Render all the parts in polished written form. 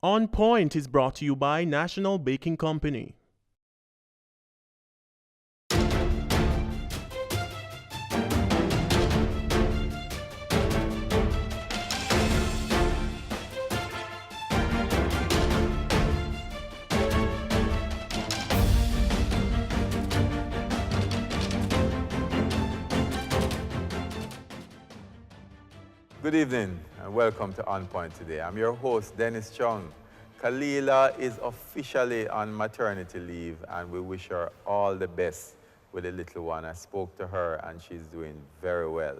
On Point is brought to you by National Baking Company. Good evening and welcome to On Point today. I'm your host, Dennis Chung. Kalila is officially on maternity leave and we wish her all the best with the little one. I spoke to her and she's doing very well.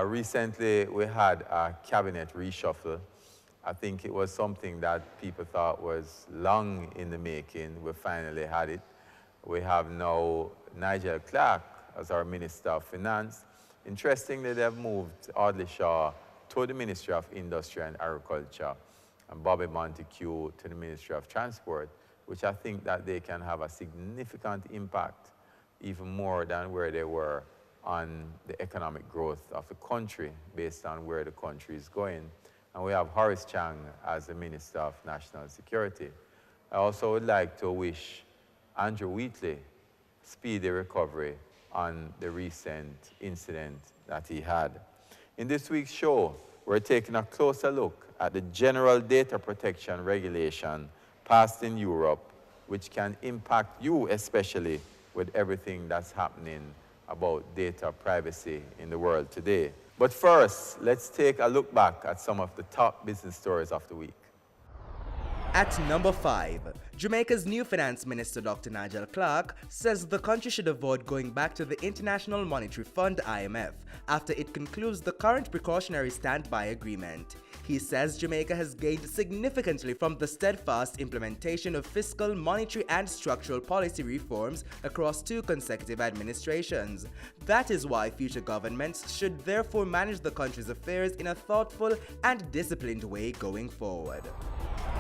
Recently we had a cabinet reshuffle. I think it was something that people thought was long in the making. We finally had it. We have now Nigel Clark as our Minister of Finance. Interestingly, they've moved Audley Shaw to the Ministry of Industry and Agriculture and Bobby Montague to the Ministry of Transport, which I think that they can have a significant impact, even more than where they were, on the economic growth of the country based on where the country is going. And we have Horace Chang as the Minister of National Security. I also would like to wish Andrew Wheatley speedy recovery on the recent incident that he had. In this week's show, we're taking a closer look at the General Data Protection Regulation passed in Europe, which can impact you especially with everything that's happening about data privacy in the world today. But first, let's take a look back at some of the top business stories of the week. At number 5, Jamaica's new Finance Minister Dr. Nigel Clark says the country should avoid going back to the International Monetary Fund (IMF) after it concludes the current precautionary standby agreement. He says Jamaica has gained significantly from the steadfast implementation of fiscal, monetary and structural policy reforms across 2 consecutive administrations. That is why future governments should therefore manage the country's affairs in a thoughtful and disciplined way going forward.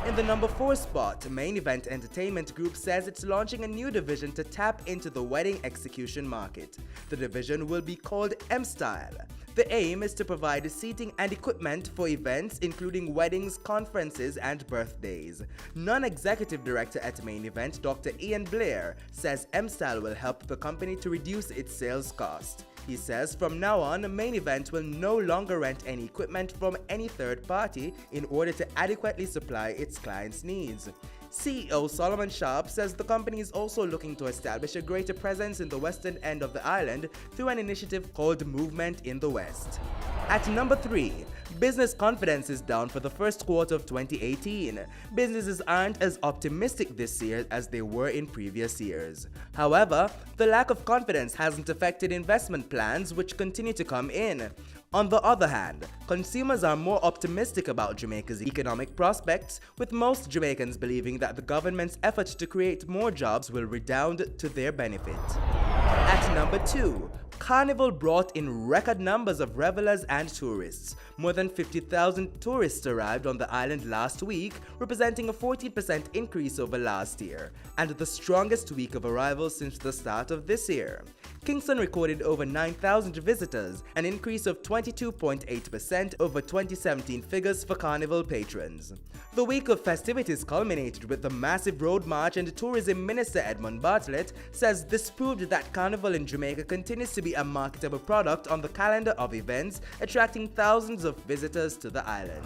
In the number 4 spot, Main Event Entertainment Group says it's launching a new division to tap into the wedding execution market. The division will be called M-Style. The aim is to provide seating and equipment for events including weddings, conferences, and birthdays. Non-executive director at Main Event, Dr. Ian Blair, says M-Style will help the company to reduce its sales cost. He says from now on, Main Event will no longer rent any equipment from any third party in order to adequately supply its clients' needs. CEO Solomon Sharp says the company is also looking to establish a greater presence in the western end of the island through an initiative called Movement in the West. At number 3, business confidence is down for the first quarter of 2018. Businesses aren't as optimistic this year as they were in previous years. However, the lack of confidence hasn't affected investment plans, which continue to come in. On the other hand, consumers are more optimistic about Jamaica's economic prospects, with most Jamaicans believing that the government's efforts to create more jobs will redound to their benefit. At number 2, Carnival brought in record numbers of revelers and tourists. More than 50,000 tourists arrived on the island last week, representing a 14% increase over last year, and the strongest week of arrivals since the start of this year. Kingston recorded over 9,000 visitors, an increase of 22.8% over 2017 figures for Carnival patrons. The week of festivities culminated with the massive road march, and Tourism Minister Edmund Bartlett says this proved that Carnival in Jamaica continues to be a marketable product on the calendar of events, attracting thousands of visitors to the island.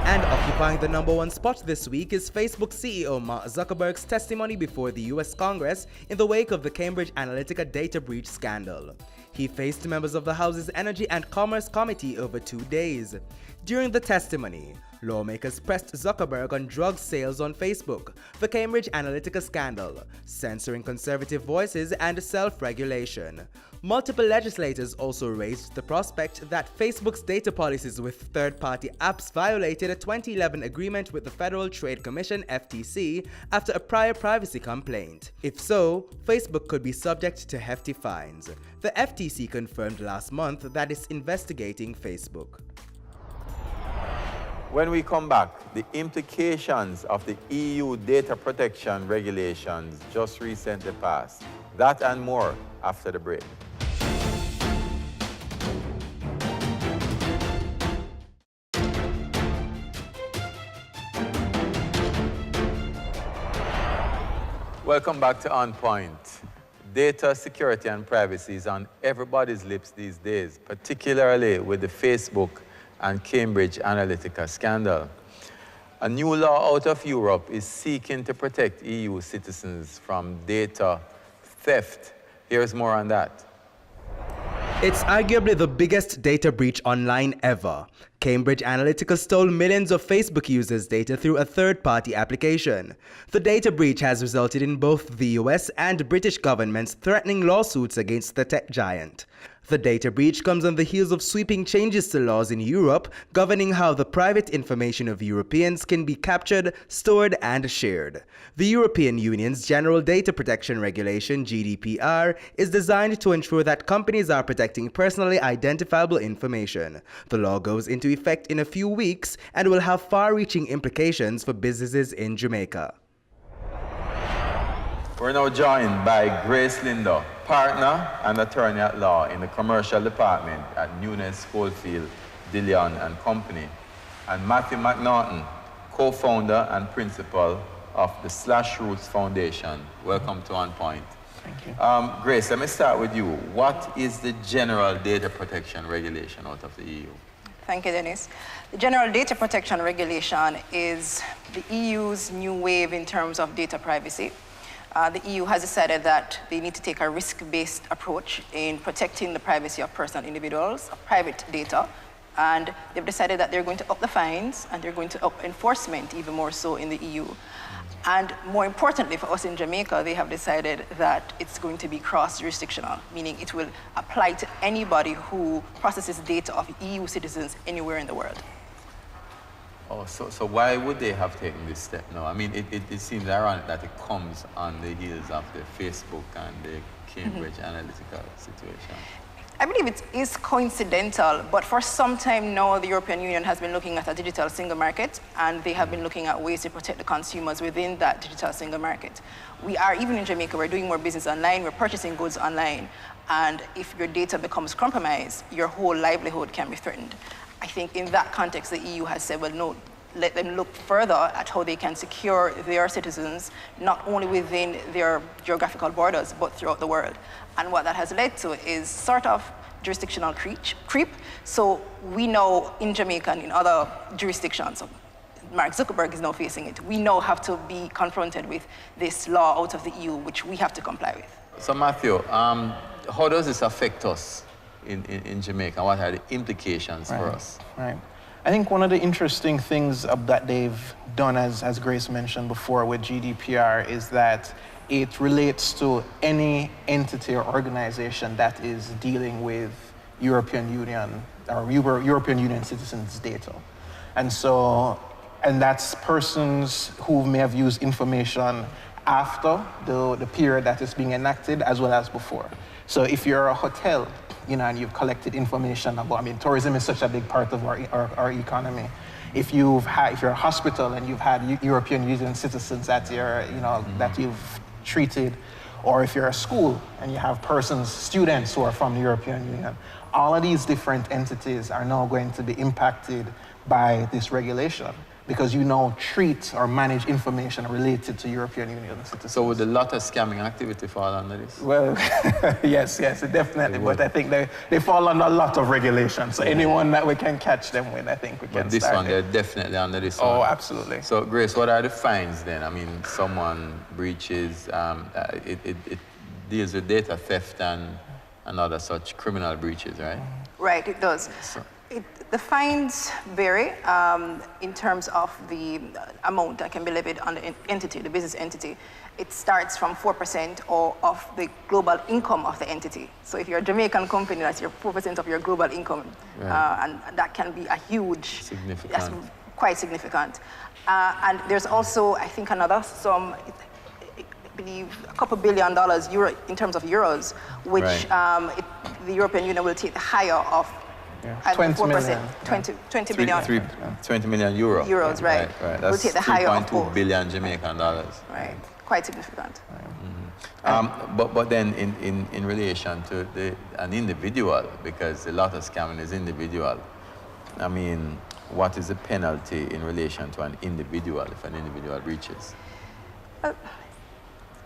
And occupying the number 1 spot this week is Facebook CEO Mark Zuckerberg's testimony before the US Congress in the wake of the Cambridge Analytica data breach scandal. He faced members of the House's Energy and Commerce Committee over 2 days. During the testimony, lawmakers pressed Zuckerberg on drug sales on Facebook, the Cambridge Analytica scandal, censoring conservative voices, and self-regulation. Multiple legislators also raised the prospect that Facebook's data policies with third-party apps violated a 2011 agreement with the Federal Trade Commission (FTC) after a prior privacy complaint. If so, Facebook could be subject to hefty fines. The FTC confirmed last month that it's investigating Facebook. When we come back, the implications of the EU data protection regulations just recently passed. That and more after the break. Welcome back to On Point. Data security and privacy is on everybody's lips these days, particularly with the Facebook and Cambridge Analytica scandal. A new law out of Europe is seeking to protect EU citizens from data theft. Here's more on that. It's arguably the biggest data breach online ever. Cambridge Analytica stole millions of Facebook users' data through a third-party application. The data breach has resulted in both the US and British governments threatening lawsuits against the tech giant. The data breach comes on the heels of sweeping changes to laws in Europe governing how the private information of Europeans can be captured, stored, and shared. The European Union's General Data Protection Regulation, GDPR, is designed to ensure that companies are protecting personally identifiable information. The law goes into effect in a few weeks and will have far-reaching implications for businesses in Jamaica. We're now joined by Grace Lindo, partner and attorney at law in the commercial department at Nunes Schofield, Dillon and Company, and Matthew McNaughton, co-founder and principal of the Slash Roots Foundation. Welcome to On Point. Thank you. Grace, let me start with you. What is the General Data Protection Regulation out of the EU? Thank you, Dennis. The General Data Protection Regulation is the EU's new wave in terms of data privacy. The EU has decided that they need to take a risk-based approach in protecting the privacy of personal individuals, of private data, and they've decided that they're going to up the fines and they're going to up enforcement even more so in the EU. And more importantly for us in Jamaica, they have decided that it's going to be cross-jurisdictional, meaning it will apply to anybody who processes data of EU citizens anywhere in the world. Oh, so why would they have taken this step now? I mean, it seems ironic that it comes on the heels of the Facebook and the Cambridge Analytica situation. I believe it is coincidental, but for some time now, the European Union has been looking at a digital single market, and they have been looking at ways to protect the consumers within that digital single market. We are, even in Jamaica, we're doing more business online, we're purchasing goods online, and if your data becomes compromised, your whole livelihood can be threatened. I think in that context, the EU has said, well, no, let them look further at how they can secure their citizens, not only within their geographical borders, but throughout the world. And what that has led to is sort of jurisdictional creep. So we know in Jamaica and in other jurisdictions, Mark Zuckerberg is now facing it, we now have to be confronted with this law out of the EU, which we have to comply with. So Matthew, how does this affect us in Jamaica? What are the implications for us? Right. I think one of the interesting things that they've done, as Grace mentioned before with GDPR, is that it relates to any entity or organization that is dealing with European Union or European Union citizens' data. And that's persons who may have used information after the period that is being enacted as well as before. So if you're a hotel, and you've collected information about, tourism is such a big part of our economy. If you're a hospital and you've had European Union citizens that that you've treated, or if you're a school and you have students who are from the European Union, all of these different entities are now going to be impacted by this regulation because you now treat or manage information related to European Union citizens. So would a lot of scamming activity fall under this? Well, yes, definitely. But I think they fall under a lot of regulations. So anyone that we can catch them with, I think we can But this start one, it. they're definitely under this one. Oh, absolutely. So Grace, what are the fines then? I mean, someone breaches, it deals with data theft and other such criminal breaches, right? Right, it does. The fines vary in terms of the amount that can be levied on the entity, the business entity. It starts from 4% of the global income of the entity. So if you're a Jamaican company, that's your 4% of your global income. Right. And that can be a huge, significant. That's quite significant. And there's also, I think, another sum, I believe, a couple $2 billion in terms of euros, which right. The European Union will take the higher of 20 million. 20 billion. 20 million euro. Euros, right. Right. We'll That's take the higher of 3.2 both. billion Jamaican dollars. Right. Quite significant. But then in relation to an individual, because a lot of scamming is individual, I mean, what is the penalty in relation to an individual if an individual breaches?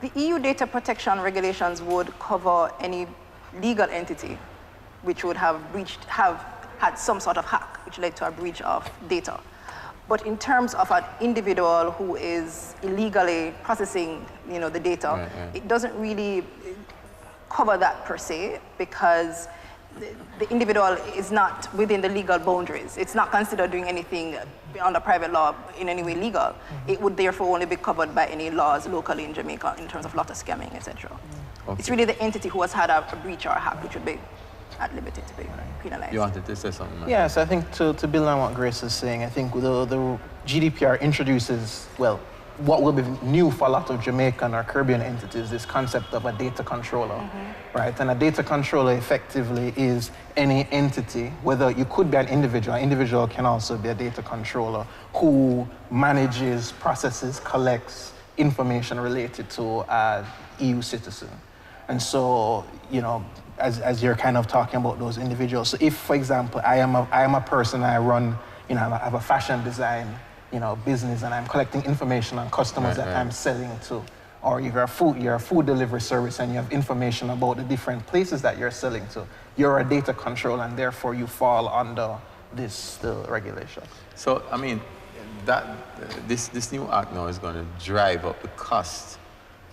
The EU data protection regulations would cover any legal entity which would have had some sort of hack, which led to a breach of data. But in terms of an individual who is illegally processing, the data, it doesn't really cover that per se, because the individual is not within the legal boundaries. It's not considered doing anything beyond a private law in any way legal. It would therefore only be covered by any laws locally in Jamaica in terms of lotto scamming, etc. Okay. It's really the entity who has had a breach or a hack which would be at liberty to be penalized. You wanted to say something? Yes, I think to build on what Grace is saying, I think the GDPR introduces, well, what will be new for a lot of Jamaican or Caribbean entities, this concept of a data controller, right? And a data controller effectively is any entity, whether you could be an individual can also be a data controller who manages, processes, collects information related to an EU citizen. And so, as you're kind of talking about those individuals, so if, for example, I am a person, I run, I have a fashion design, business, and I'm collecting information on customers that I'm selling to, or you're a food delivery service and you have information about the different places that you're selling to, you're a data controller, and therefore you fall under the regulation. So, I mean, this new act now is going to drive up the cost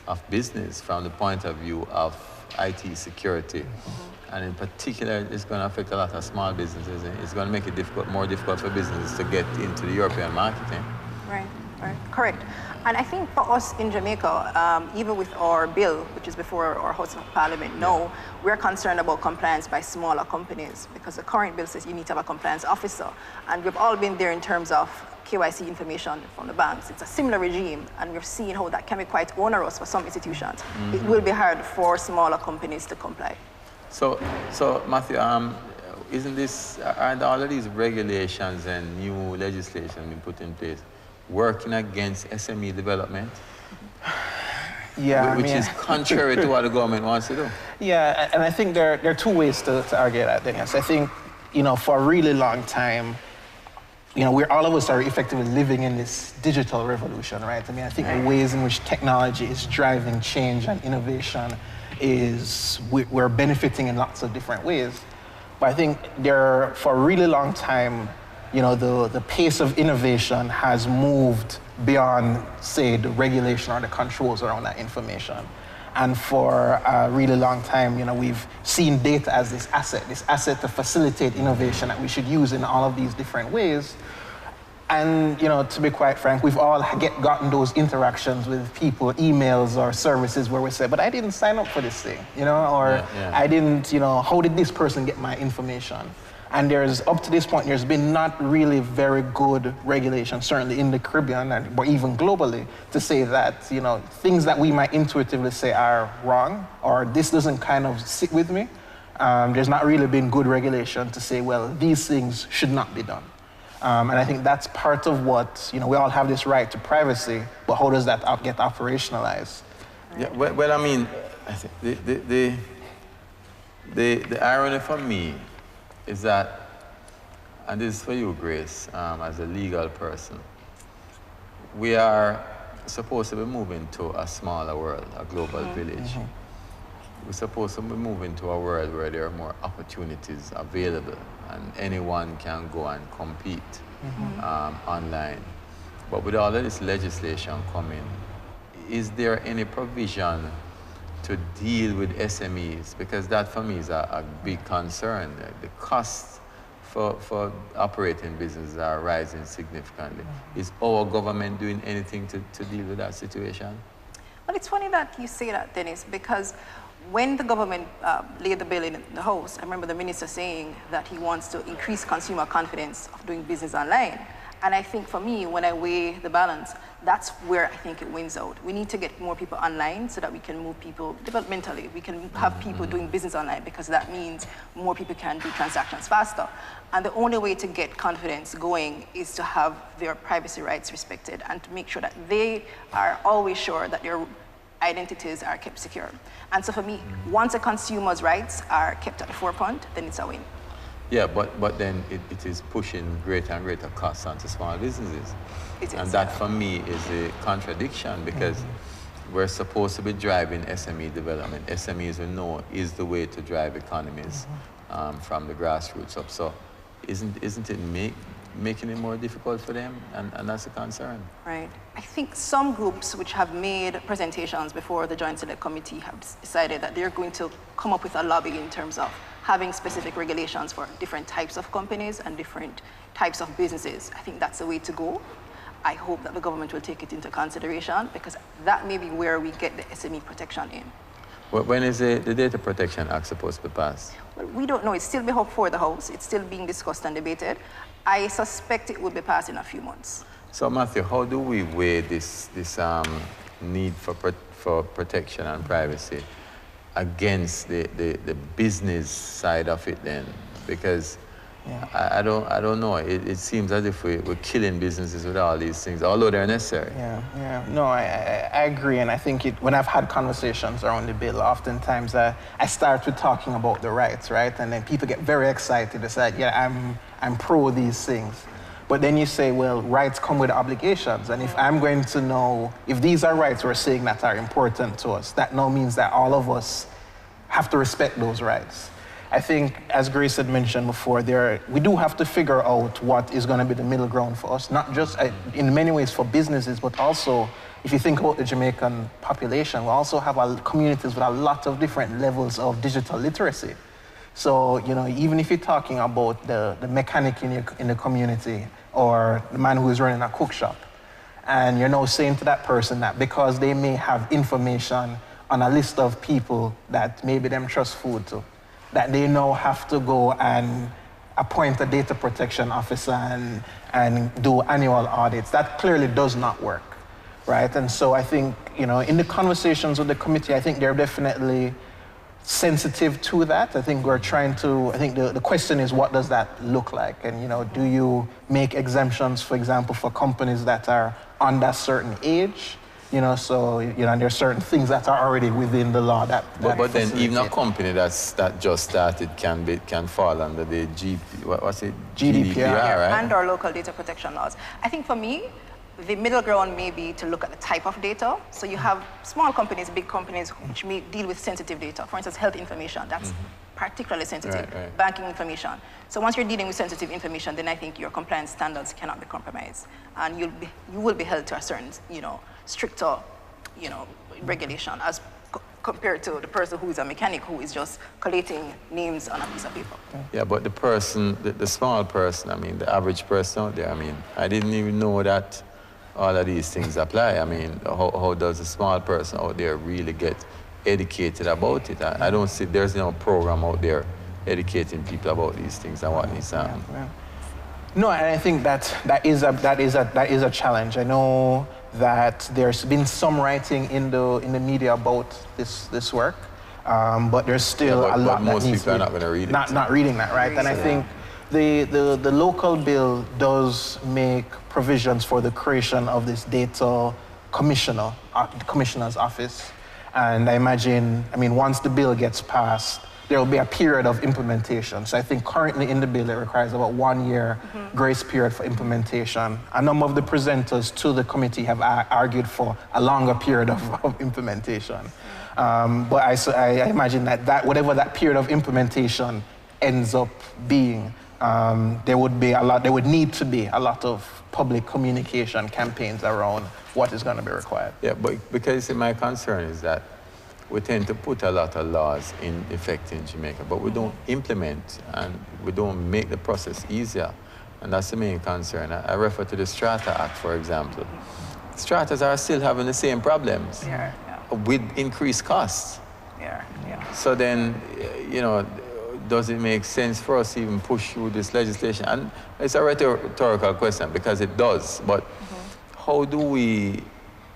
of business from the point of view of IT security. And in particular, it's going to affect a lot of small businesses. It's going to make it more difficult for businesses to get into the European market. Right, correct. And I think for us in Jamaica, even with our bill, which is before our House of Parliament, we're concerned about compliance by smaller companies, because the current bill says you need to have a compliance officer. And we've all been there in terms of KYC information from the banks. It's a similar regime, and we've seen how that can be quite onerous for some institutions. It will be hard for smaller companies to comply. So Matthew, aren't all of these regulations and new legislation being put in place working against SME development? Yeah, which is contrary to what the government wants to do. Yeah, and I think there are two ways to argue that, Dennis. I think, for a really long time, we're all of us are effectively living in this digital revolution, right? I mean, I think the ways in which technology is driving change and innovation we're benefiting in lots of different ways. But I think for a really long time, the pace of innovation has moved beyond, say, the regulation or the controls around that information. And for a really long time, we've seen data as this asset to facilitate innovation that we should use in all of these different ways. And, to be quite frank, we've all gotten those interactions with people, emails or services where we say, but I didn't sign up for this thing, I didn't, how did this person get my information? And up to this point, there's been not really very good regulation, certainly in the Caribbean, or even globally, to say that, things that we might intuitively say are wrong, or this doesn't kind of sit with me. There's not really been good regulation to say, well, these things should not be done. And I think that's part of what, we all have this right to privacy, but how does that get operationalized? Yeah, well, I mean, I think the irony for me is that, and this is for you, Grace, as a legal person, we are supposed to be moving to a smaller world, a global village. We're supposed to be moving to a world where there are more opportunities available and anyone can go and compete online. But with all of this legislation coming, is there any provision to deal with SMEs? Because that for me is a big concern. The costs for operating businesses are rising significantly. Is our government doing anything to deal with that situation? Well, it's funny that you say that, Dennis, because when the government laid the bill in the House, I remember the minister saying that he wants to increase consumer confidence of doing business online. And I think for me, when I weigh the balance, that's where I think it wins out. We need to get more people online so that we can move people developmentally. We can have people doing business online, because that means more people can do transactions faster. And the only way to get confidence going is to have their privacy rights respected and to make sure that they are always sure that their identities are kept secure. And so for me, once a consumer's rights are kept at the forefront, then it's a win. Yeah, but then it is pushing greater and greater costs onto small businesses. It is, and that for me is a contradiction, because we're supposed to be driving SME development. SMEs, we know, is the way to drive economies from the grassroots up. So isn't it making it more difficult for them? And that's a concern. Right. I think some groups which have made presentations before the Joint Select Committee have decided that they're going to come up with a lobby in terms of having specific regulations for different types of companies and different types of businesses. I think that's the way to go. I hope that the government will take it into consideration, because that may be where we get the SME protection in. When is the Data Protection Act supposed to be passed? Well, we don't know. It's still before the House. It's still being discussed and debated. I suspect it will be passed in a few months. So, Matthew, how do we weigh this need for protection and privacy against the business side of it then? Because I don't know. It seems as if we're killing businesses with all these things, although they're necessary. Yeah. No, I agree, and I think when I've had conversations around the bill, oftentimes I start with talking about the rights, right? And then people get very excited. They say, yeah, I'm pro these things. But then you say, well, rights come with obligations, and if I'm going to know if these are rights we're saying that are important to us, that now means that all of us have to respect those rights. I think, as Grace had mentioned before, we do have to figure out what is going to be the middle ground for us, not just in many ways for businesses, but also, if you think about the Jamaican population, we also have communities with a lot of different levels of digital literacy. So, even if you're talking about the mechanic in the community, or the man who is running a cook shop, and you're now saying to that person that because they may have information on a list of people that maybe them trust food to, that they now have to go and appoint a data protection officer and do annual audits. That clearly does not work, right? And so I think, in the conversations with the committee, I think they're definitely sensitive to that. I think the question is, what does that look like? And, do you make exemptions, for example, for companies that are under a certain age? And there are certain things that are already within the law that But then even a company that just started can fall under the GDPR, right? And our local data protection laws. I think for me, the middle ground may be to look at the type of data. So you have small companies, big companies, which may deal with sensitive data. For instance, health information, that's particularly sensitive. Right. Banking information. So once you're dealing with sensitive information, then I think your compliance standards cannot be compromised. And you will be held to a certain, stricter, regulation as compared to the person who is a mechanic who is just collating names on a piece of paper. Yeah, but the person, the small person, the average person out there, I didn't even know that all of these things apply. How does a small person out there really get educated about it? I don't see, there's no program out there educating people about these things and what needs to happen. No, and I think that is a challenge. I know that there's been some writing in the media about this work, but there's still a lot that needs to be. Most people are not going to read it. Not reading that, right? And I think the local bill does make provisions for the creation of this data commissioner's office, and I imagine, once the bill gets passed, there will be a period of implementation. So I think currently in the bill, it requires about 1 year grace period for implementation. A number of the presenters to the committee have argued for a longer period of implementation. But I imagine that whatever that period of implementation ends up being, there would need to be a lot of public communication campaigns around what is going to be required. Yeah, but because my concern is that we tend to put a lot of laws in effect in Jamaica, but we don't implement and we don't make the process easier. And that's the main concern. I refer to the Strata Act, for example. Stratas are still having the same problems with increased costs. So then, does it make sense for us to even push through this legislation? And it's a rhetorical question because it does, but how do we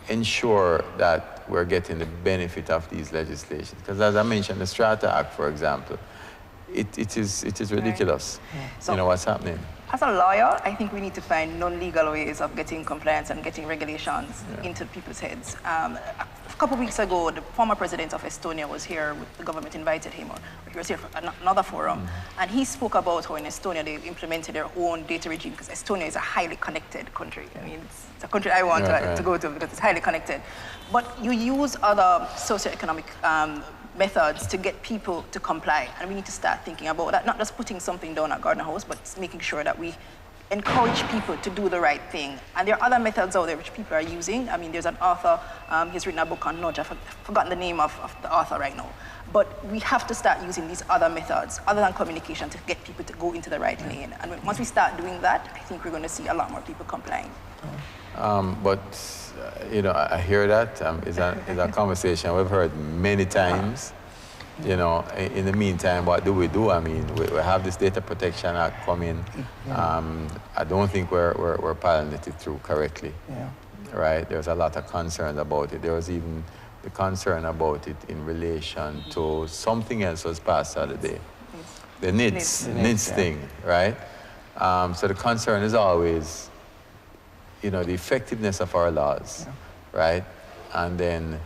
ensure that we're getting the benefit of these legislations? Because as I mentioned, the Strata Act, for example, it is ridiculous. So- You know what's happening. As a lawyer, I think we need to find non-legal ways of getting compliance and getting regulations into people's heads. A couple of weeks ago, the former president of Estonia was here. The government invited him, or he was here for another forum, and he spoke about how in Estonia they implemented their own data regime, because Estonia is a highly connected country. I mean, it's a country I want to go to because it's highly connected. But you use other socioeconomic methods to get people to comply, and we need to start thinking about that, not just putting something down at Gardner House, but making sure that we encourage people to do the right thing. And there are other methods out there which people are using. I mean, there's an author, he's written a book on nudge. I've forgotten the name of the author right now. But we have to start using these other methods, other than communication, to get people to go into the right lane. And once we start doing that, I think we're going to see a lot more people complying. You know, I hear that. It's a conversation we've heard many times. You know, in the meantime, what do we do? I mean, we have this Data Protection Act coming. I don't think we're piloting it through correctly. Right? There's a lot of concerns about it. There was even the concern about it in relation to something else was passed the other day. The NIDS thing, right? So the concern is always, you know, the effectiveness of our laws, right? And then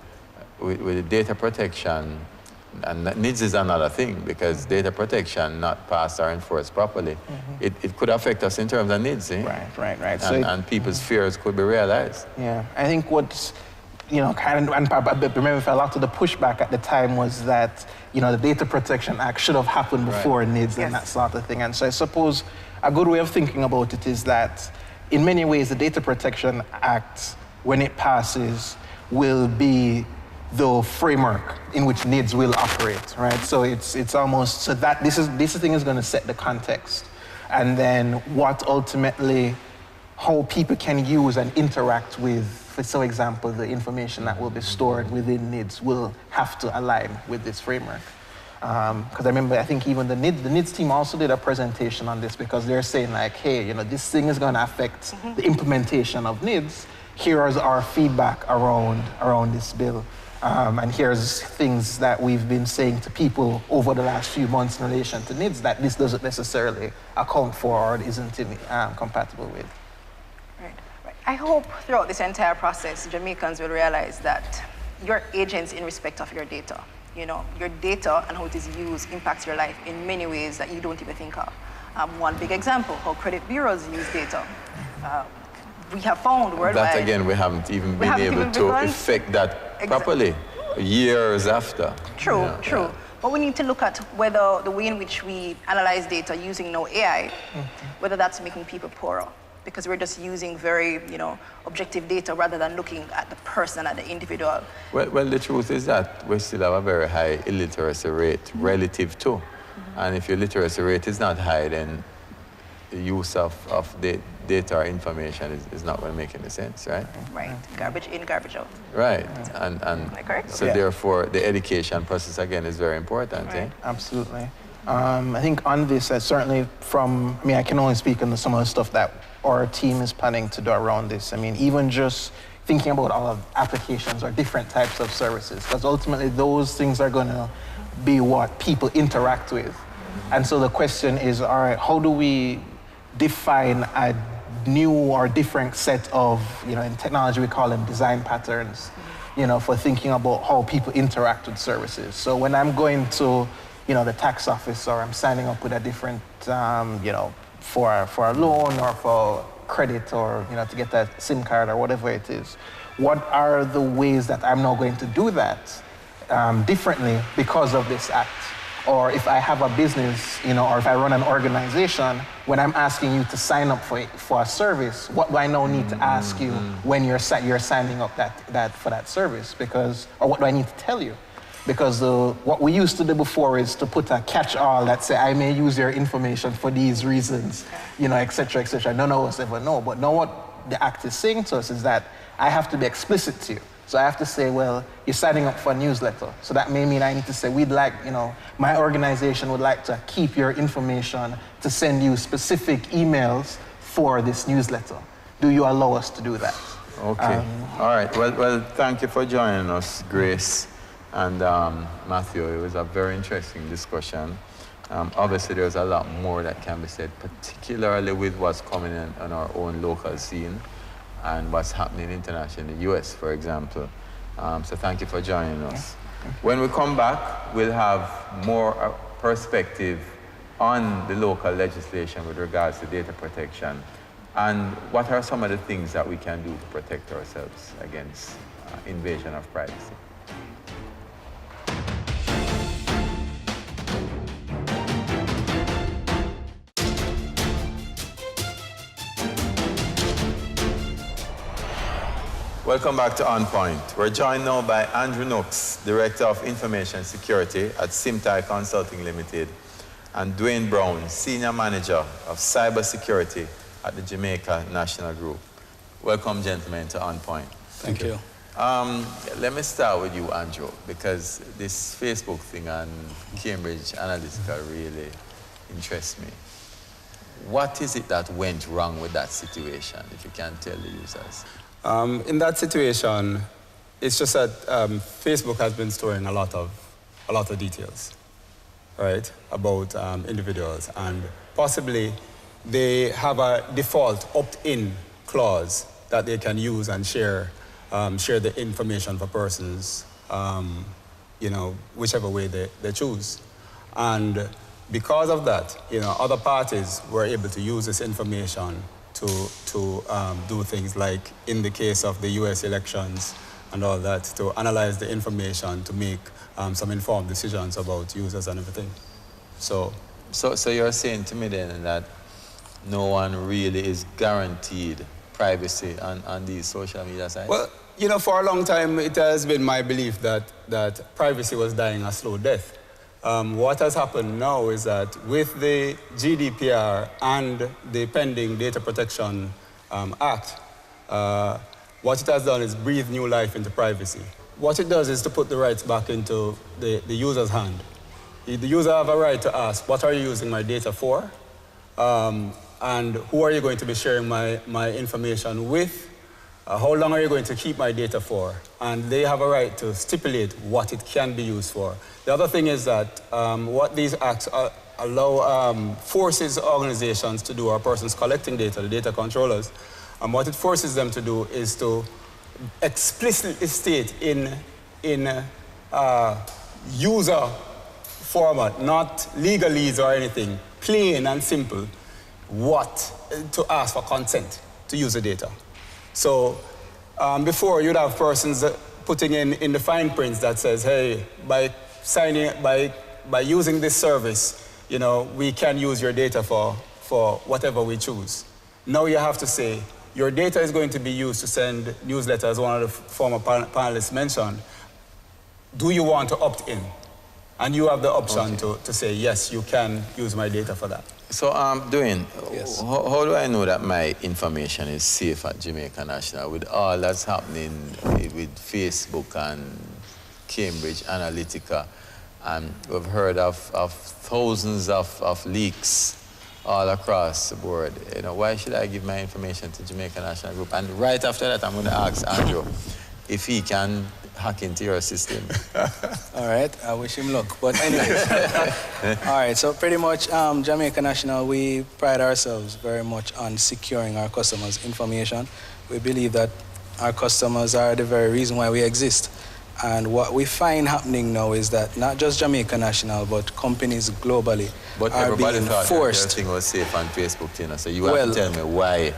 with the data protection, and NIDS is another thing, because data protection not passed or enforced properly, it could affect us in terms of NIDS. Right. And people's fears could be realized. Yeah, I think what's, you know, kind of, and I remember a lot of the pushback at the time was that, you know, the Data Protection Act should have happened before NIDS and that sort of thing. And so I suppose a good way of thinking about it is that in many ways the Data Protection Act, when it passes, will be the framework in which NIDS will operate, right? So it's almost, so that this thing is going to set the context. And then what ultimately, how people can use and interact with, for example, the information that will be stored within NIDS will have to align with this framework. Because I remember, I think even the NIDS team also did a presentation on this, because they're saying like, hey, you know, this thing is going to affect the implementation of NIDS. Here is our feedback around this bill. And here's things that we've been saying to people over the last few months in relation to NIDS that this doesn't necessarily account for or isn't compatible with. Right. I hope throughout this entire process, Jamaicans will realize that you're agents in respect of your data. You know, your data and how it is used impacts your life in many ways that you don't even think of. One big example, how credit bureaus use data. We have found worldwide. That again, we haven't even been able to effect that properly years after. True. But we need to look at whether the way in which we analyze data using no AI, whether that's making people poorer, because we're just using very, you know, objective data rather than looking at the person, at the individual. Well, the truth is that we still have a very high illiteracy rate relative to. And if your literacy rate is not high, then the use of data or information is not going to make any sense, right? Right. Garbage in, garbage out. Right. And Am I correct? so therefore, the education process, again, is very important. Right. Absolutely. I think on this, certainly from, I mean, I can only speak on some of the stuff that our team is planning to do around this. I mean, even just thinking about all of applications or different types of services, because ultimately those things are going to be what people interact with. And so the question is, all right, how do we define a new or different set of, you know, in technology we call them design patterns, you know, for thinking about how people interact with services. So when I'm going to, you know, the tax office, or I'm signing up with a different, you know, for a loan or for credit, or, you know, to get that SIM card or whatever it is, what are the ways that I'm now going to do that differently because of this act? Or if I have a business, you know, or if I run an organization, when I'm asking you to sign up for a service, what do I now need to ask you when you're signing up for that service? Because, or what do I need to tell you? Because what we used to do before is to put a catch-all that say, I may use your information for these reasons, you know, et cetera, et cetera. None of us ever know. But now what the act is saying to us is that I have to be explicit to you. So I have to say, well, you're signing up for a newsletter. So that may mean I need to say, we'd like, you know, my organization would like to keep your information to send you specific emails for this newsletter. Do you allow us to do that? Okay. All right. Well, thank you for joining us, Grace and Matthew. It was a very interesting discussion. Obviously, there's a lot more that can be said, particularly with what's coming in on our own local scene and what's happening internationally in the US, for example. So thank you for joining us. When we come back, we'll have more perspective on the local legislation with regards to data protection and what are some of the things that we can do to protect ourselves against invasion of privacy. Welcome back to On Point. We're joined now by Andrew Nooks, Director of Information Security at Simtai Consulting Limited, and Dwayne Brown, Senior Manager of Cybersecurity at the Jamaica National Group. Welcome, gentlemen, to On Point. Thank you. Let me start with you, Andrew, because this Facebook thing and Cambridge Analytica really interests me. What is it that went wrong with that situation, if you can tell the users? In that situation, it's just that Facebook has been storing a lot of details, right, about individuals, and possibly they have a default opt-in clause that they can use and share the information for persons, you know, whichever way they choose. And because of that, you know, other parties were able to use this information to do things like, in the case of the US elections and all that, to analyze the information to make some informed decisions about users and everything. So you're saying to me then that no one really is guaranteed privacy on these social media sites? Well, you know, for a long time, it has been my belief that privacy was dying a slow death. What has happened now is that with the GDPR and the pending Data Protection Act, what it has done is breathe new life into privacy. What it does is to put the rights back into the user's hand. The user have a right to ask, what are you using my data for? And who are you going to be sharing my information with? How long are you going to keep my data for? And they have a right to stipulate what it can be used for. The other thing is that what these acts allow forces organizations to do, or persons collecting data, the data controllers, what it forces them to do is to explicitly state in user format, not legalese or anything, plain and simple, what to ask for consent to use the data. So before, you'd have persons putting in the fine prints that says, hey, by using this service, you know, we can use your data for whatever we choose. Now you have to say, your data is going to be used to send newsletters, one of the former panelists mentioned. Do you want to opt in? And you have the option to say, yes, you can use my data for that. So, Dwayne, yes. How do I know that my information is safe at Jamaica National with all that's happening with Facebook and Cambridge Analytica? And we've heard of thousands of leaks all across the board. You know, why should I give my information to Jamaica National Group? And right after that, I'm going to ask Andrew if he can hack into your system. All right, I wish him luck. But anyways, all right, so pretty much Jamaica National, we pride ourselves very much on securing our customers' information. We believe that our customers are the very reason why we exist. And what we find happening now is that not just Jamaica National, but companies globally are being forced. Everything was safe on Facebook, you know, so you have to tell me why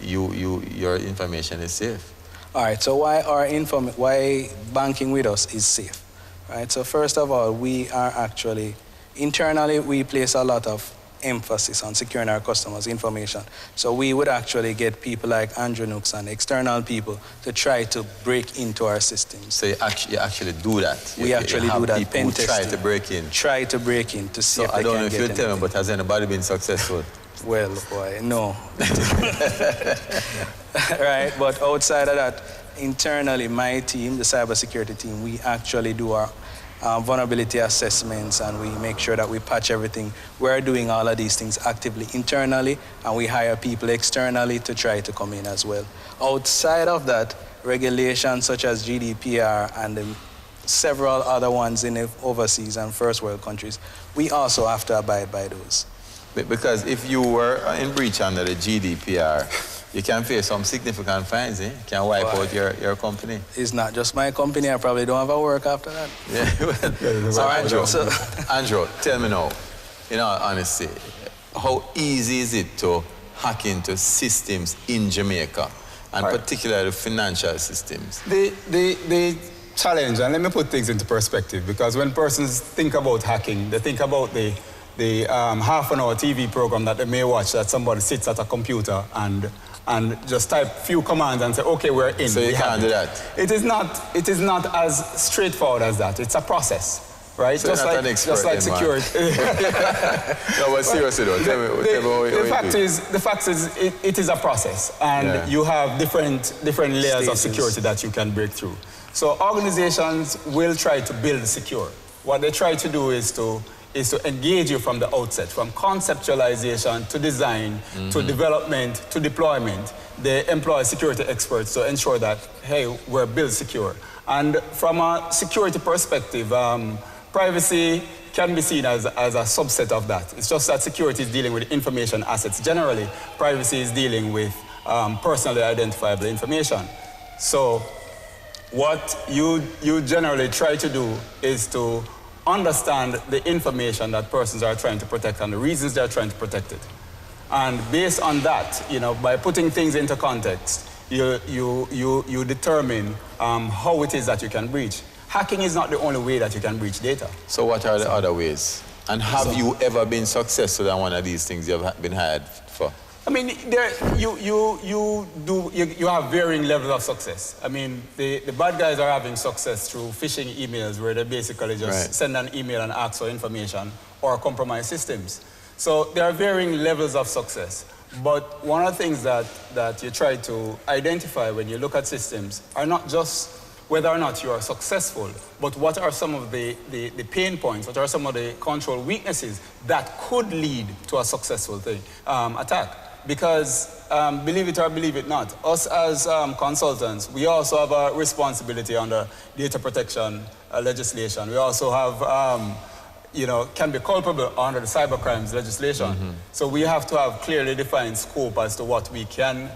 your information is safe. All right, so why banking with us is safe, right? So first of all, we are actually, internally, we place a lot of emphasis on securing our customers' information. So we would actually get people like Andrew Nooks and external people to try to break into our systems. So you actually do that? We actually do that, people pen who testing. try to break in? Try to break in to see if they can get I don't know if you'll tell me, anything. but has anybody been successful? Well, boy, no. Right, but outside of that, internally, my team, the cybersecurity team, we actually do our vulnerability assessments and we make sure that we patch everything. We're doing all of these things actively internally, and we hire people externally to try to come in as well. Outside of that, regulations such as GDPR and the several other ones in the overseas and first world countries, we also have to abide by those. Because if you were in breach under the GDPR, you can face some significant fines, eh? You can wipe out your company. It's not just my company, I probably don't have a work after that. Yeah. So Andrew, tell me now, in all honesty, how easy is it to hack into systems in Jamaica, and particularly financial systems? The challenge, and let me put things into perspective, because when persons think about hacking, they think about the half-an-hour TV program that they may watch, that somebody sits at a computer and just type few commands and say, okay, we're in. So you can't do that? It is not as straightforward as that. It's a process. Right? So just like security. No, but seriously though, tell me the fact is, it is a process, and you have different layers of security that you can break through. So organizations will try to build secure. What they try to do is to engage you from the outset, from conceptualization to design, to development, to deployment. They employ security experts to ensure that, hey, we're built secure. And from a security perspective, privacy can be seen as a subset of that. It's just that security is dealing with information assets. Generally, privacy is dealing with personally identifiable information. So what you generally try to do is to understand the information that persons are trying to protect and the reasons they're trying to protect it. And based on that, by putting things into context, you determine how it is that you can breach. Hacking is not the only way that you can breach data. So what are the other ways? And have you ever been successful in one of these things you've been hired for? I mean, you have varying levels of success. I mean, the bad guys are having success through phishing emails where they basically just send an email and ask for information or compromise systems. So there are varying levels of success. But one of the things that you try to identify when you look at systems are not just whether or not you are successful, but what are some of the pain points, what are some of the control weaknesses that could lead to a successful attack. Because believe it or believe it not, us as consultants, we also have a responsibility under data protection legislation. We also have, can be culpable under the cybercrimes legislation. So we have to have clearly defined scope as to what we can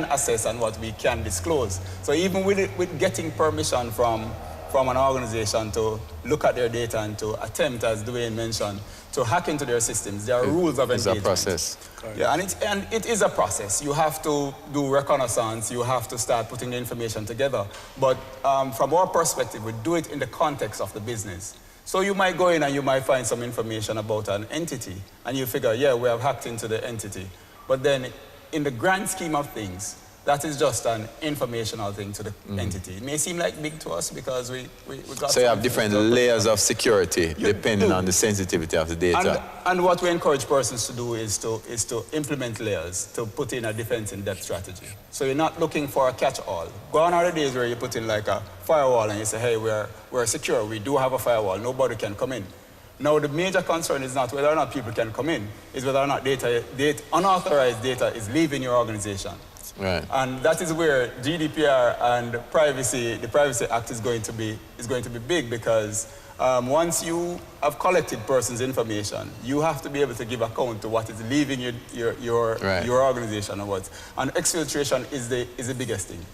assess and what we can disclose. So even with getting permission from an organization to look at their data and to attempt, as Dwayne mentioned, to hack into their systems, there are rules of engagement. It's a process. Yeah, and it is a process. You have to do reconnaissance. You have to start putting the information together. But from our perspective, we do it in the context of the business. So you might go in and you might find some information about an entity, and you figure, yeah, we have hacked into the entity. But then in the grand scheme of things, that is just an informational thing to the entity. It may seem like big to us because we got... So you have different layers of security depending on the sensitivity of the data. And what we encourage persons to do is to implement layers, to put in a defense in-depth strategy. So you're not looking for a catch-all. Gone are the days where you put in like a firewall and you say, hey, we're secure, we do have a firewall, nobody can come in. Now, the major concern is not whether or not people can come in, is whether or not unauthorized data is leaving your organization. Right. And that is where GDPR and the Privacy Act is going to be big, because once you have collected persons' information, you have to be able to give account to what is leaving your organization or what. And exfiltration is the biggest thing.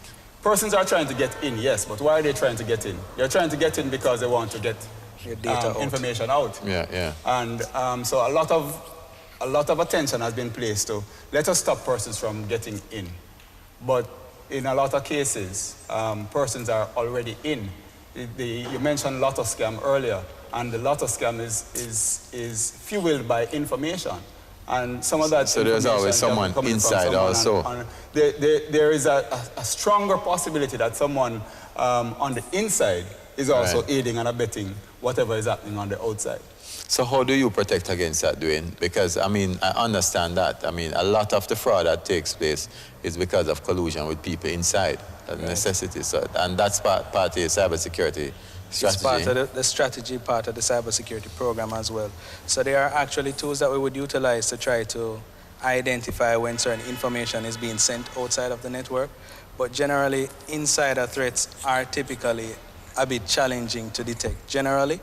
Persons are trying to get in, yes, but why are they trying to get in? They're trying to get in because they want to get your data information out. Yeah. And so a lot of attention has been placed to let us stop persons from getting in. But in a lot of cases, persons are already in. You mentioned lotto scam earlier, and the lotto scam is fueled by information. And some of that so there's always someone inside also. And there is a stronger possibility that someone on the inside is also aiding and abetting whatever is happening on the outside. So how do you protect against that, Dwayne? Because, I mean, I understand that. I mean, a lot of the fraud that takes place is because of collusion with people inside, the necessity. So, and that's part of your cybersecurity strategy. It's part of the strategy, part of the cybersecurity program as well. So there are actually tools that we would utilize to try to identify when certain information is being sent outside of the network. But generally, insider threats are typically a bit challenging to detect generally,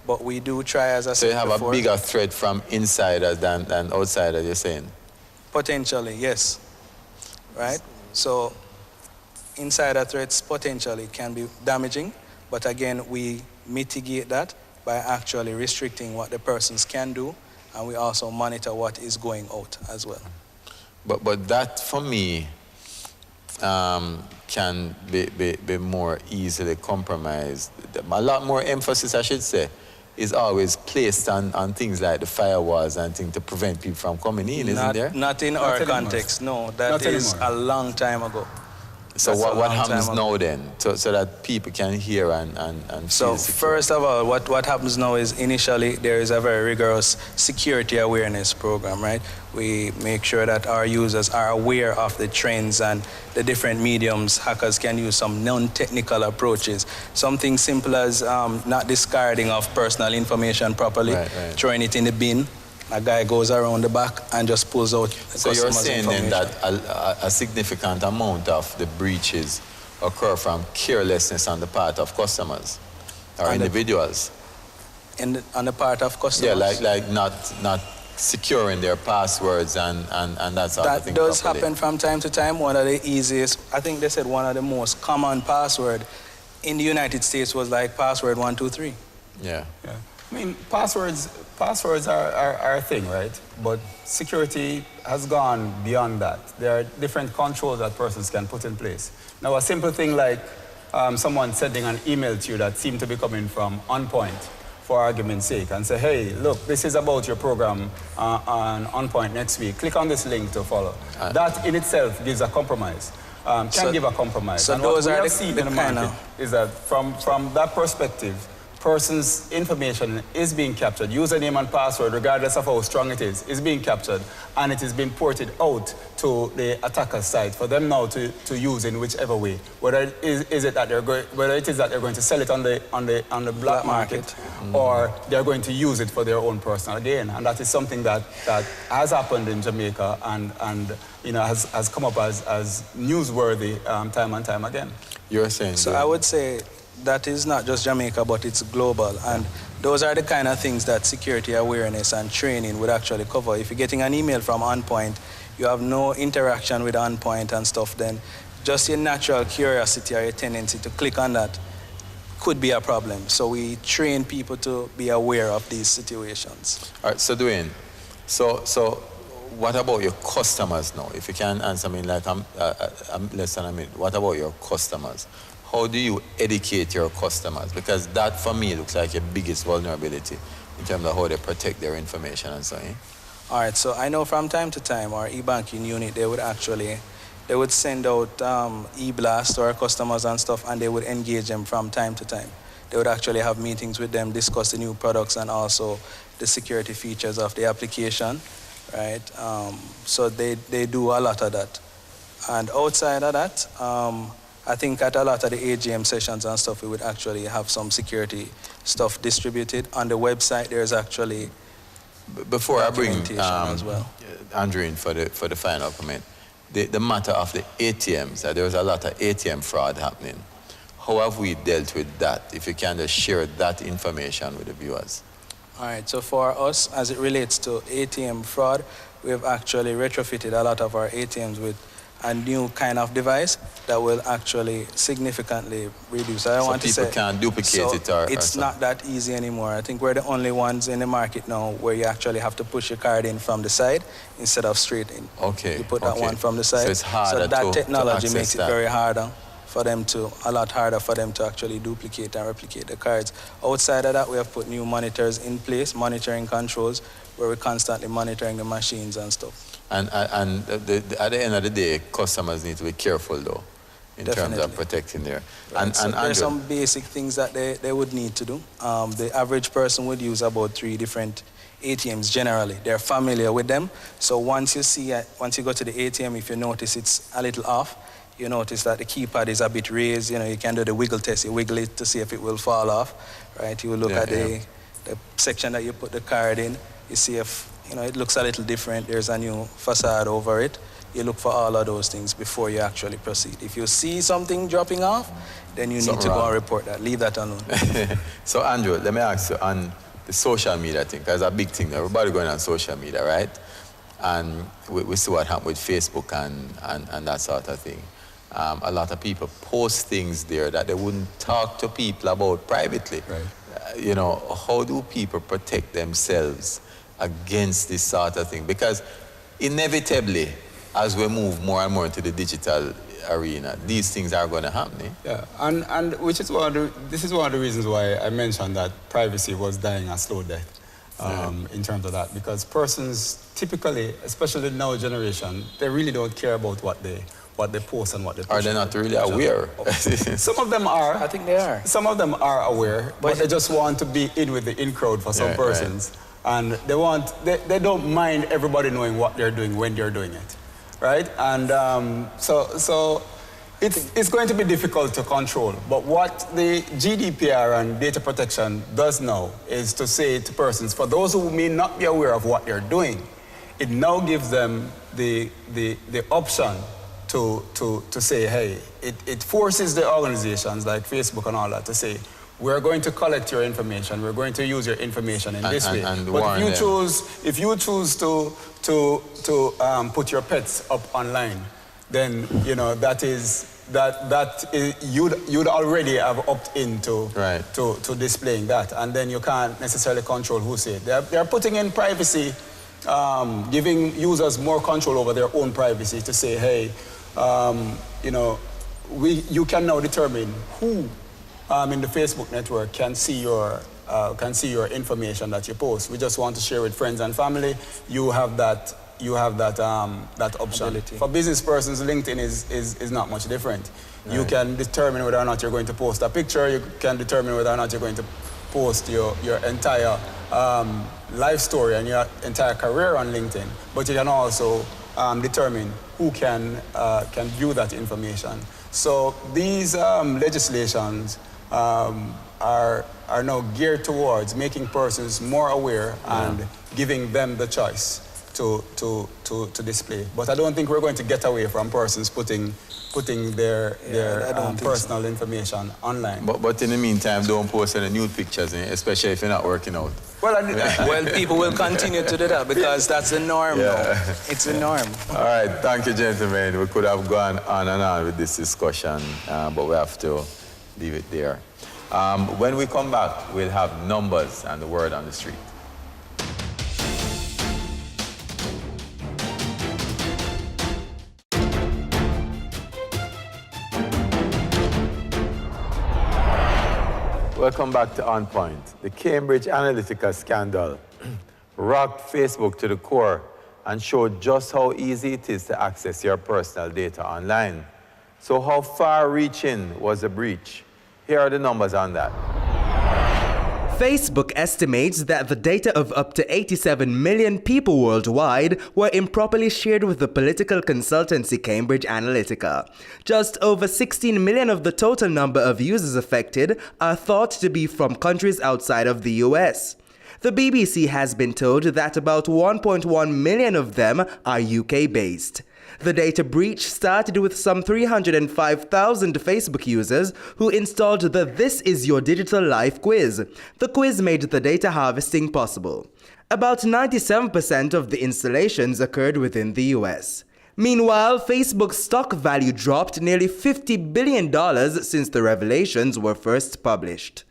but we do try, as I So you said have before. a bigger threat from insiders than outsiders, you're saying? Potentially, yes. Right? So insider threats potentially can be damaging, but again, we mitigate that by actually restricting what the persons can do, and we also monitor what is going out as well. But that, for me, can be more easily compromised. A lot more emphasis, I should say, is always placed on things like the firewalls and things to prevent people from coming in, isn't there? Not in our context, no. That is a long time ago. So what happens now then, so that people can hear and so feel secure? First of all, what happens now is initially there is a very rigorous security awareness program, right? We make sure that our users are aware of the trends and the different mediums hackers can use, some non-technical approaches. Something simple as not discarding of personal information properly, throwing it in the bin. A guy goes around the back and just pulls out the So you're saying then information. that a significant amount of the breaches occur from carelessness on the part of customers or individuals? On the part of customers? Yeah, like not securing their passwords and that sort of thing. That does properly. happen from time to time. One of the easiest, I think they said one of the most common password in the United States was like password 123. Yeah. I mean, passwords are a thing, right? But security has gone beyond that. There are different controls that persons can put in place. Now, a simple thing like someone sending an email to you that seemed to be coming from OnPoint, for argument's sake, and say, hey, look, this is about your program on OnPoint next week. Click on this link to follow. That in itself gives a compromise. Can give a compromise. So and those what we are have seen in the market is that from that perspective, person's information is being captured, username and password, regardless of how strong it is being captured, and it is being ported out to the attacker's site for them now to use in whichever way. Whether it is that they're going to sell it on the black market, or they're going to use it for their own personal gain, and that is something that has happened in Jamaica and you know has come up as newsworthy time and time again. You're saying so I would say that is not just Jamaica, but it's global. And those are the kind of things that security awareness and training would actually cover. If you're getting an email from OnPoint, you have no interaction with OnPoint and stuff, then just your natural curiosity or your tendency to click on that could be a problem. So we train people to be aware of these situations. All right, so Dwayne, so what about your customers now? If you can answer me like less than a minute, what about your customers? How do you educate your customers? Because that, for me, looks like your biggest vulnerability in terms of how they protect their information and so on. All right, so I know from time to time our e-banking unit, they would send out e-blast to our customers and stuff, and they would engage them from time to time. They would actually have meetings with them, discuss the new products and also the security features of the application, right? So they do a lot of that. And outside of that, I think at a lot of the AGM sessions and stuff, we would actually have some security stuff distributed. On the website, there's actually before I bring as well. Andrew in for the final comment, the matter of the ATMs, there was a lot of ATM fraud happening. How have we dealt with that? If you can just share that information with the viewers. All right, so for us, as it relates to ATM fraud, we have actually retrofitted a lot of our ATMs with a new kind of device that will actually significantly reduce. I want to say, people can't duplicate it or it's not that easy anymore. I think we're the only ones in the market now where you actually have to push your card in from the side instead of straight in. Okay. You put that one from the side. So it's harder so that technology to makes it very harder for them to, a lot harder for them to actually duplicate and replicate the cards. Outside of that, we have put new monitors in place, monitoring controls, where we're constantly monitoring the machines and stuff. And at the end of the day, customers need to be careful, though, in terms of protecting their... Right. So there's some basic things that they would need to do. The average person would use about 3 different ATMs generally. They're familiar with them. So once you go to the ATM, if you notice it's a little off, you notice that the keypad is a bit raised. You know, you can do the wiggle test. You wiggle it to see if it will fall off, right? You will look at the section that you put the card in. You see if it looks a little different. There's a new facade over it. You look for all of those things before you actually proceed. If you see something dropping off, then you need to go and report that. Leave that alone. So, Andrew, let me ask you on the social media thing, because it's a big thing. Everybody going on social media, right? And we see what happened with Facebook and that sort of thing. A lot of people post things there that they wouldn't talk to people about privately. Right. How do people protect themselves against this sort of thing? Because inevitably, as we move more and more into the digital arena, these things are going to happen. Eh? Yeah, and which is this is one of the reasons why I mentioned that privacy was dying a slow death in terms of that, because persons typically, especially the now generation, they really don't care about what they post and what they push. Are they not really aware? Some of them are. I think they are. Some of them are aware, but they just want to be in with the in crowd for some persons. Right. And they don't mind everybody knowing what they're doing when they're doing it. Right? And so it's going to be difficult to control. But what the GDPR and data protection does now is to say to persons, for those who may not be aware of what they're doing, it now gives them the option to say, hey, it forces the organizations like Facebook and all that to say, we're going to collect your information, we're going to use your information in this way. But if you choose to put your pets up online, then you'd already have opt in to displaying that, and then you can't necessarily control who say it. They're putting in privacy, giving users more control over their own privacy to say, hey, you can now determine who in the Facebook network can see your information that you post. We just want to share with friends and family. You have that option. Ability. For business persons, LinkedIn is not much different. Right. You can determine whether or not you're going to post a picture. You can determine whether or not you're going to post your entire life story and your entire career on LinkedIn. But you can also determine who can view that information. So these legislations are now geared towards making persons more aware and giving them the choice to display. But I don't think we're going to get away from persons putting their personal information online. But in the meantime, don't post any nude pictures, especially if you're not working out. Well, people will continue to do that because that's the norm now. It's a norm. All right, thank you, gentlemen. We could have gone on and on with this discussion, but we have to leave it there. When we come back, we'll have numbers and the word on the street. Welcome back to On Point. The Cambridge Analytica scandal rocked Facebook to the core and showed just how easy it is to access your personal data online. So how far-reaching was the breach? Here are the numbers on that. Facebook estimates that the data of up to 87 million people worldwide were improperly shared with the political consultancy Cambridge Analytica. Just over 16 million of the total number of users affected are thought to be from countries outside of the US. The BBC has been told that about 1.1 million of them are UK-based. The data breach started with some 305,000 Facebook users who installed the This Is Your Digital Life quiz. The quiz made the data harvesting possible. About 97% of the installations occurred within the US. Meanwhile, Facebook's stock value dropped nearly $50 billion since the revelations were first published.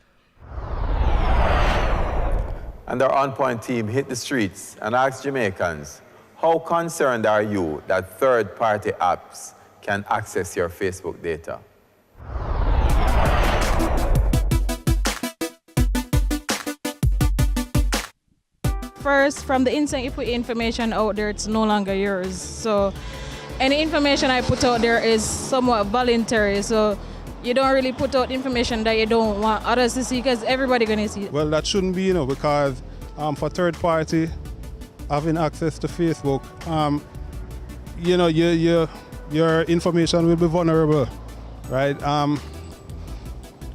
And our On Point team hit the streets and asked Jamaicans, how concerned are you that third-party apps can access your Facebook data? First, from the instant you put information out there, it's no longer yours. So any information I put out there is somewhat voluntary. So you don't really put out information that you don't want others to see because everybody's going to see it. Well, that shouldn't be, because for third party having access to Facebook, your information will be vulnerable, right?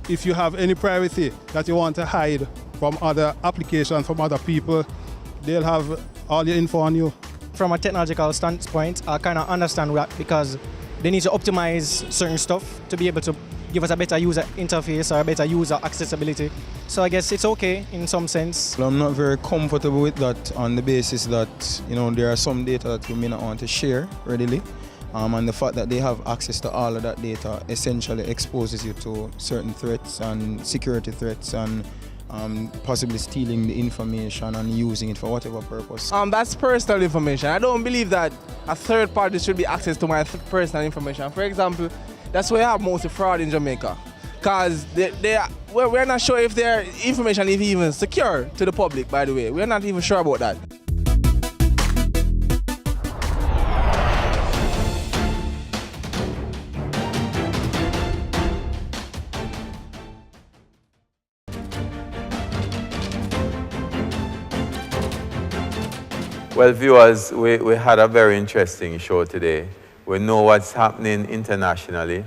If you have any privacy that you want to hide from other applications, from other people, they'll have all your info on you. From a technological standpoint, I kind of understand that because they need to optimize certain stuff to be able to give us a better user interface or a better user accessibility. So I guess it's okay in some sense. I'm not very comfortable with that on the basis that, there are some data that you may not want to share readily. And the fact that they have access to all of that data essentially exposes you to certain threats and security threats and possibly stealing the information and using it for whatever purpose. That's personal information. I don't believe that a third party should be access to my personal information. For example, that's why I have most fraud in Jamaica. Because we're not sure if their information is even secure to the public, by the way. We're not even sure about that. Well, viewers, we had a very interesting show today. We know what's happening internationally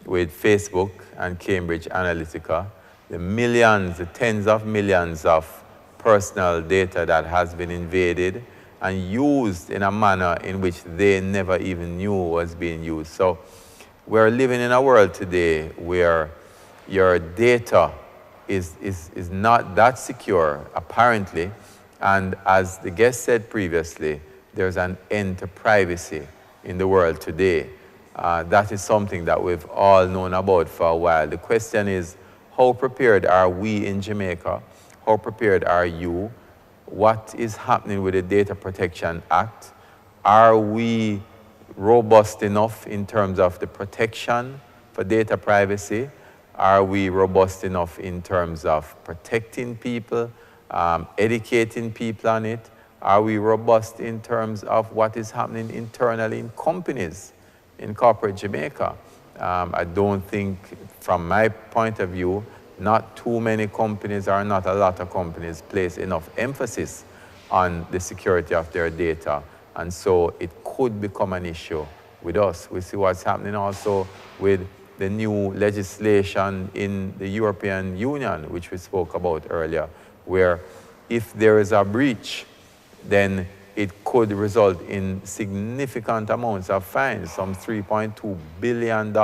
with Facebook and Cambridge Analytica, the millions, the tens of millions of personal data that has been invaded and used in a manner in which they never even knew was being used. So we're living in a world today where your data is not that secure, apparently. And as the guest said previously, there's an end to privacy in the world today. That is something that we've all known about for a while. The question is, how prepared are we in Jamaica? How prepared are you? What is happening with the Data Protection Act? Are we robust enough in terms of the protection for data privacy? Are we robust enough in terms of protecting people, educating people on it? Are we robust in terms of what is happening internally in companies, in corporate Jamaica? I don't think, from my point of view, not too many companies or not a lot of companies place enough emphasis on the security of their data. And so it could become an issue with us. We see what's happening also with the new legislation in the European Union, which we spoke about earlier, where if there is a breach, then it could result in significant amounts of fines, some $3.2 billion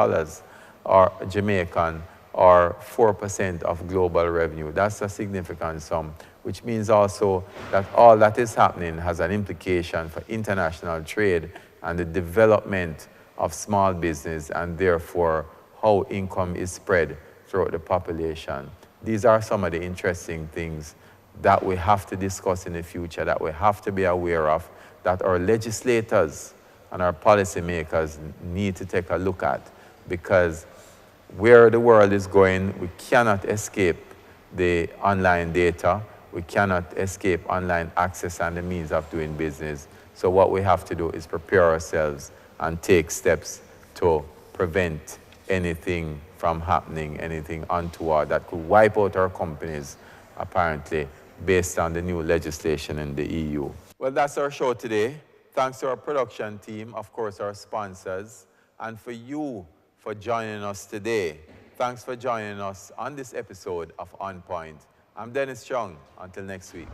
or Jamaican, or 4% of global revenue. That's a significant sum, which means also that all that is happening has an implication for international trade and the development of small business, and therefore how income is spread throughout the population. These are some of the interesting things that we have to discuss in the future, that we have to be aware of, that our legislators and our policymakers need to take a look at, because where the world is going, we cannot escape the online data, we cannot escape online access and the means of doing business. So what we have to do is prepare ourselves and take steps to prevent anything from happening, anything untoward that could wipe out our companies, apparently, based on the new legislation in the EU. Well, that's our show today. Thanks to our production team, of course, our sponsors, and for you for joining us today. Thanks for joining us on this episode of On Point. I'm Dennis Chung. Until next week.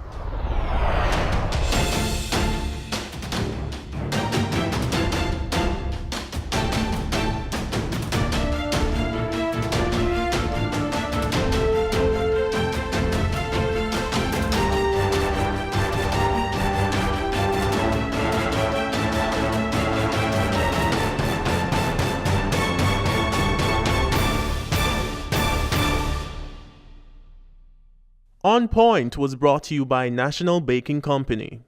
On Point was brought to you by National Baking Company.